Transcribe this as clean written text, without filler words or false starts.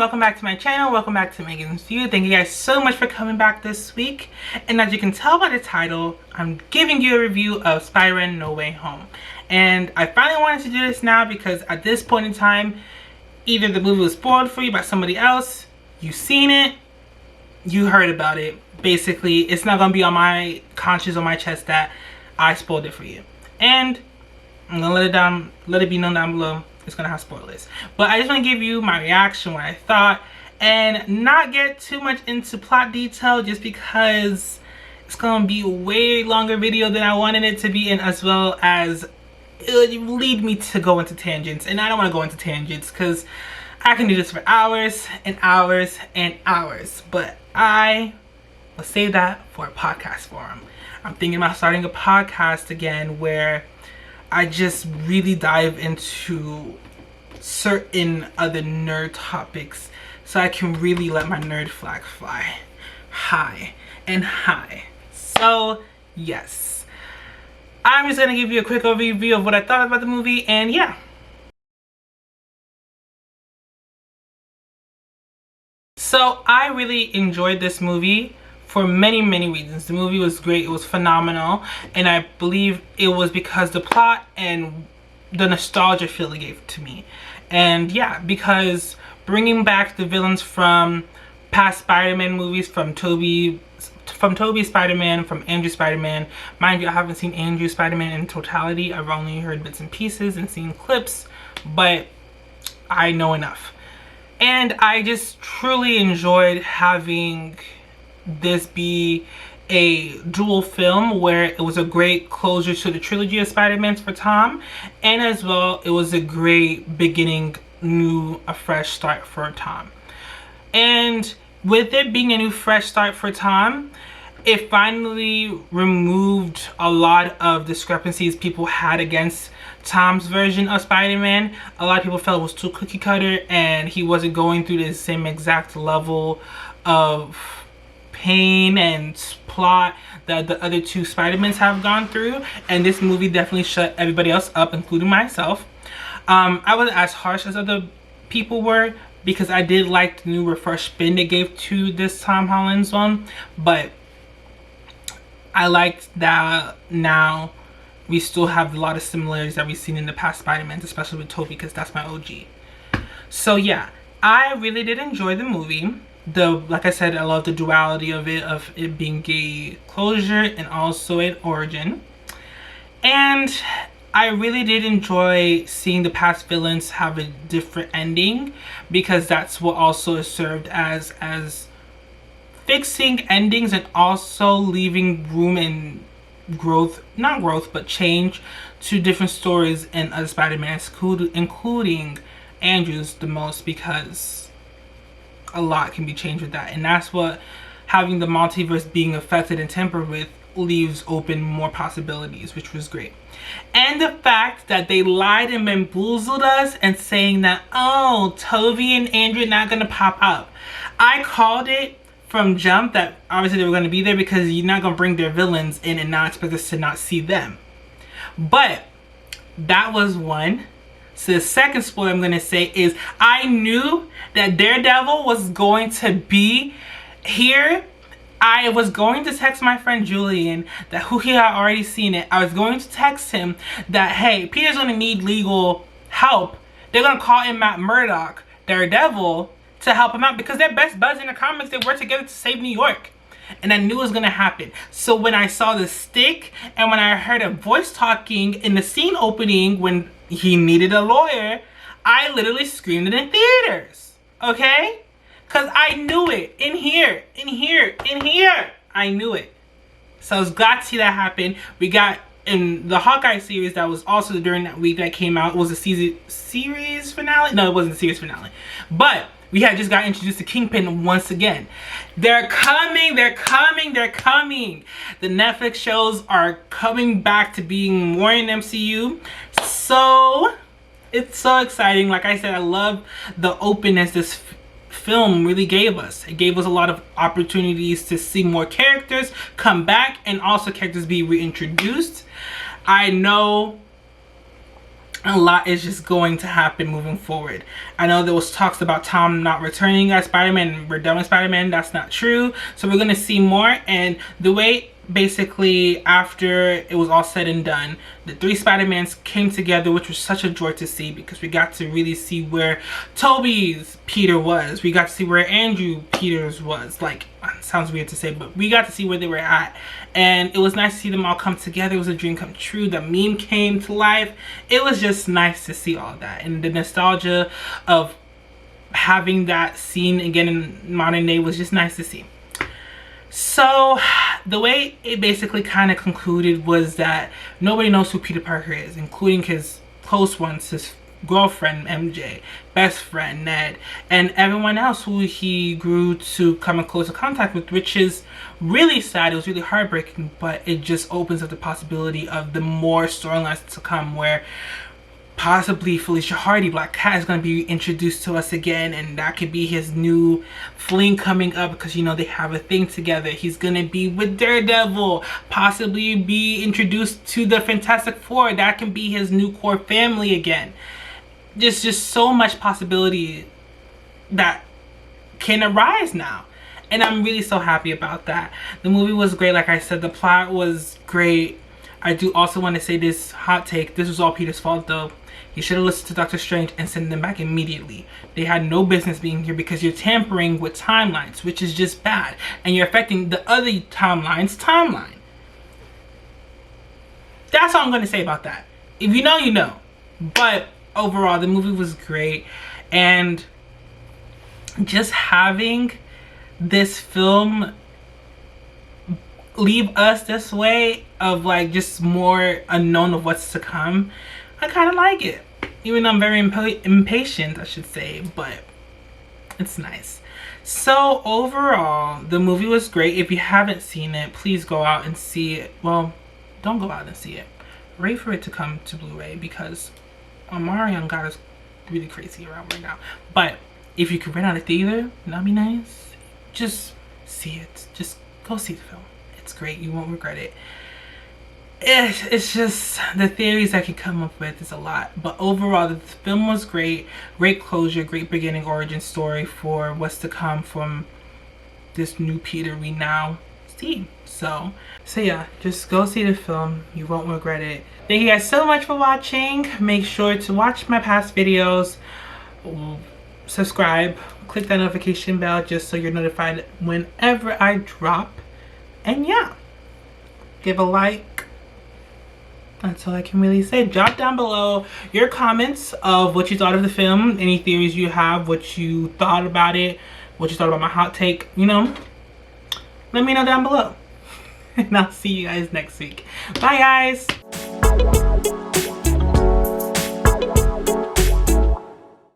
welcome back to my channel. Welcome back to Megan's View. Thank you guys so much for coming back this week. And as you can tell by the title, I'm giving you a review of Spider-Man No Way Home. And I finally wanted to do this now because at this point in time, either the movie was spoiled for you by somebody else, you've seen it, you heard about it. Basically, it's not going to be on my conscience, on my chest that I spoiled it for you. And I'm going to let it be known down below. It's gonna have spoilers, but I just want to give you my reaction, what I thought, and not get too much into plot detail just because it's gonna be a way longer video than I wanted it to be, and as well as it would lead me to go into tangents, and I don't want to go into tangents because I can do this for hours and hours and hours, but I will save that for a podcast forum. I'm thinking about starting a podcast again where I just really dive into certain other nerd topics so I can really let my nerd flag fly high and high. So yes, I'm just gonna give you a quick overview of what I thought about the movie, and yeah. So I really enjoyed this movie for many reasons. The movie was great, it was phenomenal, and I believe it was because the plot and the nostalgia feel it gave to me. And yeah, because bringing back the villains from past Spider-Man movies, from Tobey Spider-Man, from Andrew Spider-Man. Mind you, I haven't seen Andrew Spider-Man in totality. I've only heard bits and pieces and seen clips, but I know enough. And I just truly enjoyed having this be a dual film where it was a great closure to the trilogy of Spider-Mans for Tom, and as well it was a great beginning, a fresh start for Tom. And with it being a new fresh start for Tom, it finally removed a lot of discrepancies people had against Tom's version of Spider-Man. A lot of people felt it was too cookie cutter and he wasn't going through the same exact level of pain and plot that the other two Spider-Mans have gone through, and this movie definitely shut everybody else up, including myself. I wasn't as harsh as other people were because I did like the new refresh spin they gave to this Tom Holland's one, but I liked that now we still have a lot of similarities that we've seen in the past Spider-Mans, especially with Tobey, because that's my OG. So yeah, I really did enjoy the movie. Like I said, I love the duality of it being a closure and also an origin. And I really did enjoy seeing the past villains have a different ending, because that's what also is served as fixing endings and also leaving room and not growth, but change to different stories in other Spider-Mans, including Andrew's the most, because a lot can be changed with that, and that's what having the multiverse being affected and tempered with leaves open more possibilities, which was great. And the fact that they lied and bamboozled us and saying that, oh, Tobey and Andrew are not gonna pop up. I called it from jump that obviously they were gonna be there, because you're not gonna bring their villains in and not expect us to not see them. But that was one. So the second spoiler I'm going to say is I knew that Daredevil was going to be here. I was going to text my friend Julian, who he had already seen it. I was going to text him that, hey, Peter's going to need legal help. They're going to call in Matt Murdock, Daredevil, to help him out, because they're best buds in the comics. They work together to save New York. And I knew it was gonna happen. So when I saw the stick and when I heard a voice talking in the scene opening when he needed a lawyer, I literally screamed it in theaters. Okay? Because I knew it. In here. I knew it. So I was glad to see that happen. We got in the Hawkeye series that was also during that week that came out. It was a series finale? No, it wasn't a series finale. But we had just got introduced to Kingpin once again. They're coming. The Netflix shows are coming back to being more in MCU. So it's so exciting. Like I said, I love the openness this film really gave us. It gave us a lot of opportunities to see more characters come back and also characters be reintroduced. I know a lot is just going to happen moving forward. I know there was talks about Tom not returning as Spider-Man. We're done with Spider-Man. That's not true. So we're going to see more. And the way, basically, after it was all said and done, the 3 Spider-Mans came together, which was such a joy to see, because we got to really see where Toby's Peter was. We got to see where Andrew Peters was. Like, sounds weird to say, but we got to see where they were at. And it was nice to see them all come together. It was a dream come true. The meme came to life. It was just nice to see all that. And the nostalgia of having that scene again in modern day was just nice to see. So the way it basically kind of concluded was that nobody knows who Peter Parker is, including his close ones, his girlfriend MJ, best friend Ned, and everyone else who he grew to come in closer contact with, which is really sad. It was really heartbreaking, but it just opens up the possibility of the more storylines to come, where possibly Felicia Hardy, Black Cat, is going to be introduced to us again, and that could be his new fling coming up, because you know they have a thing together. He's going to be with Daredevil, possibly be introduced to the Fantastic Four. That can be his new core family again. There's just so much possibility that can arise now, and I'm really so happy about that. The movie was great. Like I said, the plot was great. I do also want to say this hot take. This was all Peter's fault though. He should have listened to Doctor Strange and sent them back immediately. They had no business being here, because you're tampering with timelines, which is just bad. And you're affecting the other timeline's timeline. That's all I'm going to say about that. If you know, you know. But overall, the movie was great. And just having this film leave us this way of like just more unknown of what's to come, I kind of like it. Even though I'm very impatient, I should say, but it's nice. So overall, the movie was great. If you haven't seen it, please go out and see it. Well, don't go out and see it. Wait for it to come to Blu-ray, because Omarion got us really crazy around right now. But if you could rent out a theater, that'd be nice. Just see it. Just go see the film. It's great. You won't regret it. It's just the theories I can come up with is a lot, but overall the film was great. Great closure, great beginning, origin story for what's to come from this new Peter we now see. So yeah, just go see the film. You won't regret it. Thank you guys so much for watching. Make sure to watch my past videos, subscribe, click that notification bell just so you're notified whenever I drop, and yeah, give a like. That's all I can really say. Drop down below your comments of what you thought of the film, any theories you have, what you thought about it, what you thought about my hot take, you know. Let me know down below. And I'll see you guys next week. Bye guys.